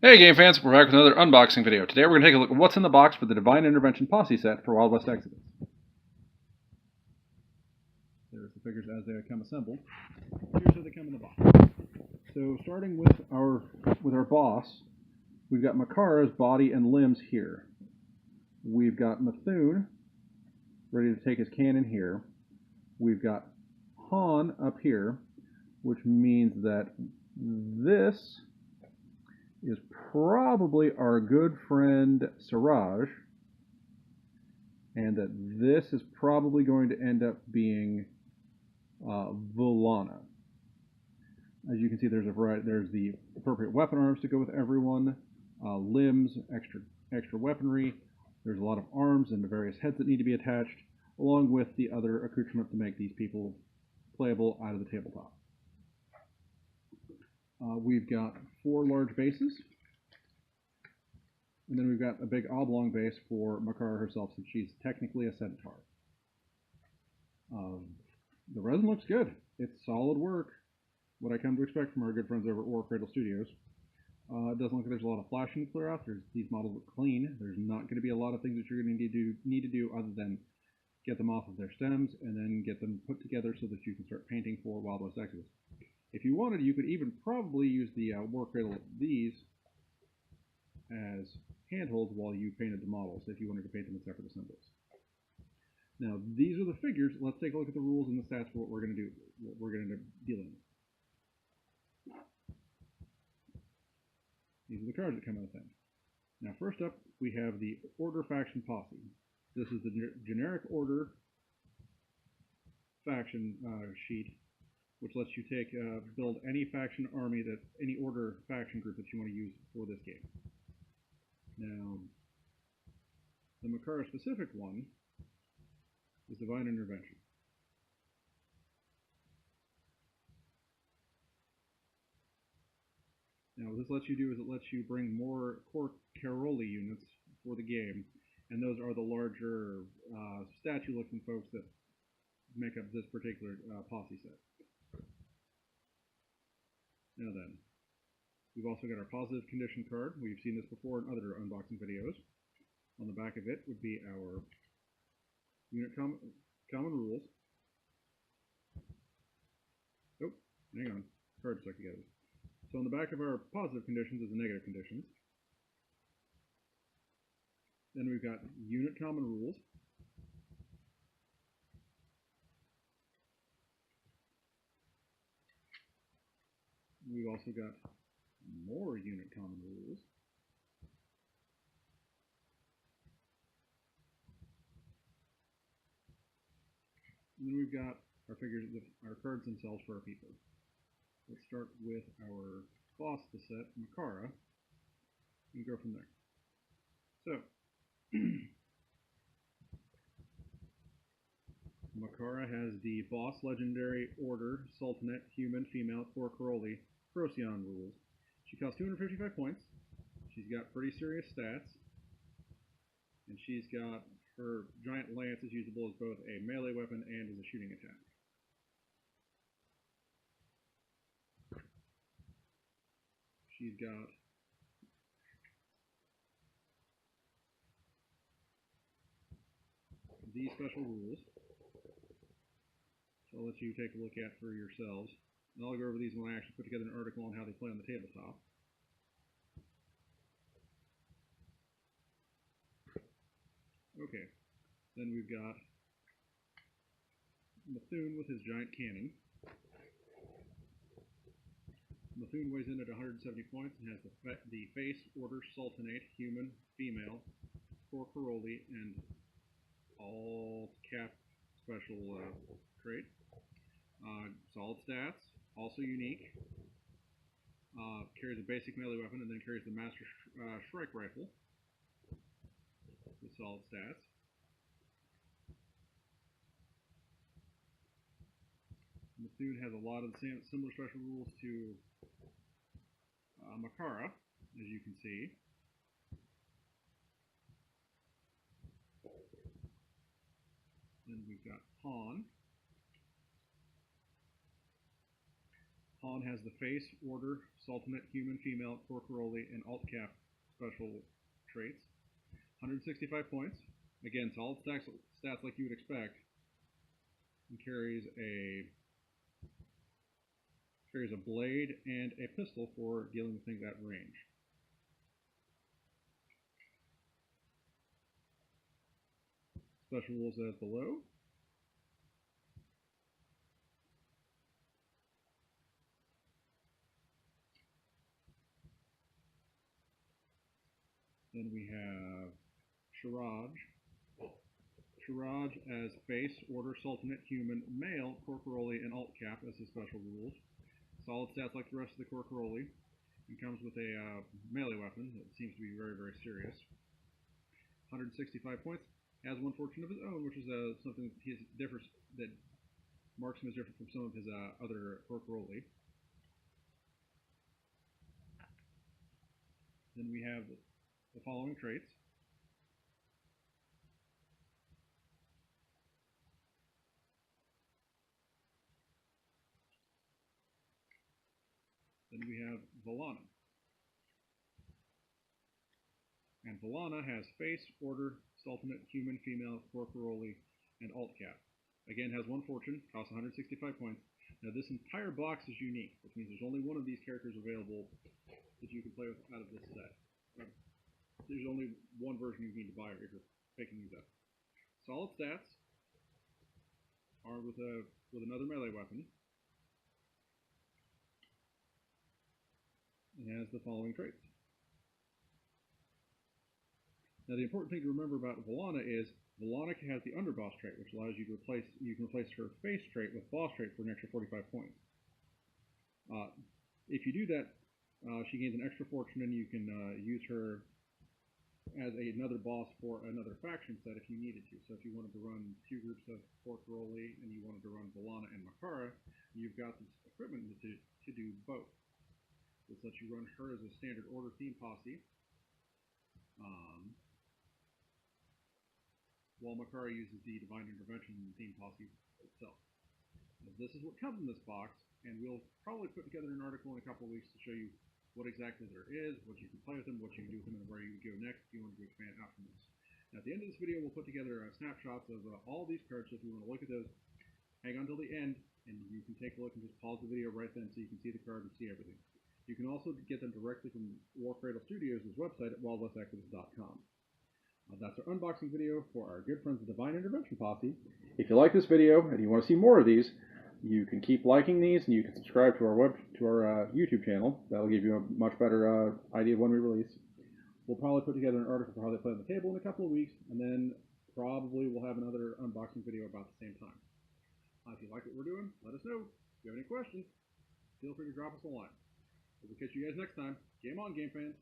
Hey game fans, we're back with another unboxing video. Today we're going to take a look at what's in the box for the Divine Intervention Posse set for Wild West Exodus. There's the figures as they come assembled. Here's how they come in the box. So starting with our boss, we've got Makara's body and limbs here. We've got Mthun ready to take his cannon here. We've got Han up here, which means that this is probably our good friend Siraj, and that this is probably going to end up being Volana. As you can see, there's a variety. There's the appropriate weapon arms to go with everyone, limbs, extra weaponry. There's a lot of arms and the various heads that need to be attached, along with the other accoutrement to make these people playable out of the tabletop. We've got 4 large bases, and then we've got a big oblong base for Makara herself, since she's technically a centaur. The resin looks good. It's solid work, what I come to expect from our good friends over at War Cradle Studios. It doesn't look like there's a lot of flashing to clear out. These models look clean. There's not going to be a lot of things that you're going to need to do other than get them off of their stems and then get them put together so that you can start painting for Wild West Exodus. If you wanted, you could even probably use the War Cradle these as handholds while you painted the models, if you wanted to paint them in separate assemblies. Now, these are the figures. Let's take a look at the rules and the stats for what we're going to do, what we're going to end up dealing with. These are the cards that come in the thing. Now, first up, we have the Order Faction Posse. This is the generic Order faction sheet, which lets you build any faction army any Order faction group that you want to use for this game. Now, the Makara specific one is Divine Intervention. Now, what this lets you do is it lets you bring more core Caroli units for the game, and those are the larger statue-looking folks that make up this particular posse set. Now then, we've also got our positive condition card. We've seen this before in other unboxing videos. On the back of it would be our unit common rules. Oh, hang on. Card stuck together. So on the back of our positive conditions is the negative conditions. Then we've got unit common rules. We've also got more unit common rules. And then we've got our figures, our cards themselves for our people. Let's start with our boss of the set, Makara, and go from there. So, Makara has the Boss Legendary Order, Sultanate, Human, Female, 4 Caroli, Procyon rules. She costs 255 points. She's got pretty serious stats. And she's got her giant lance is usable as both a melee weapon and as a shooting attack. She's got these special rules. So I'll let you take a look at for yourselves. And I'll go over these when I actually put together an article on how they play on the tabletop. Okay, then we've got Mthun with his giant cannon. Mthun weighs in at 170 points and has the face, Order, Sultanate, Human, Female, 4 Caroli, and all cap special trait. Solid stats, also unique. Carries a basic melee weapon and then carries the Master Shrike Rifle with solid stats. Mthun has a lot of the similar special rules to Makara, as you can see. Then we've got Han. On has the face, order, Sultimate, human, female, Corporoli, and alt cap special traits. 165 points. Again, solid stats like you would expect. And carries a blade and a pistol for dealing with things at range. Special rules as below. Then we have Shiraj. Shiraj as face, order, Sultimate, human, male, Corporoli, and alt cap as his special rules. Solid stats like the rest of the Corporoli. He comes with a melee weapon that seems to be very, very serious. 165 points. Has one fortune of his own, which is something that marks him as different from some of his other Corporoli. Then we have the following traits. Then we have Valana. And Valana has face, order, Sultimate, human, female, Corporoli, and alt cap. Again, has one fortune, costs 165 points. Now this entire box is unique, which means there's only one of these characters available that you can play with out of this set. There's only one version you need to buy if you're picking these up. Solid stats are with another melee weapon. It has the following traits. Now the important thing to remember about Valana is Valana has the underboss trait, which allows you to replace her face trait with boss trait for an extra 45 points. If you do that, she gains an extra fortune, and you can use her as another boss for another faction set if you needed to. So if you wanted to run two groups of Corporoli and you wanted to run Valana and Makara, you've got this equipment to do both. This lets you run her as a standard order theme posse, while Makara uses the Divine Intervention theme posse itself. Now, this is what comes in this box, and we'll probably put together an article in a couple of weeks to show you what exactly there is, what you can play with them, what you can do with them, and where you would go next if you want to expand out from this. Now, at the end of this video, we'll put together snapshots of all these cards, so if you want to look at those, hang on till the end, and you can take a look and just pause the video right then so you can see the card and see everything. You can also get them directly from War Cradle Studios' website at wildwestactivists.com. That's our unboxing video for our good friends the Divine Intervention Posse. If you like this video and you want to see more of these, you can keep liking these, and you can subscribe to our YouTube channel. That'll give you a much better idea of when we release. We'll probably put together an article for how they play on the table in a couple of weeks, and then probably we'll have another unboxing video about the same time. If you like what we're doing, let us know. If you have any questions, feel free to drop us a line. We'll catch you guys next time. Game on, game fans.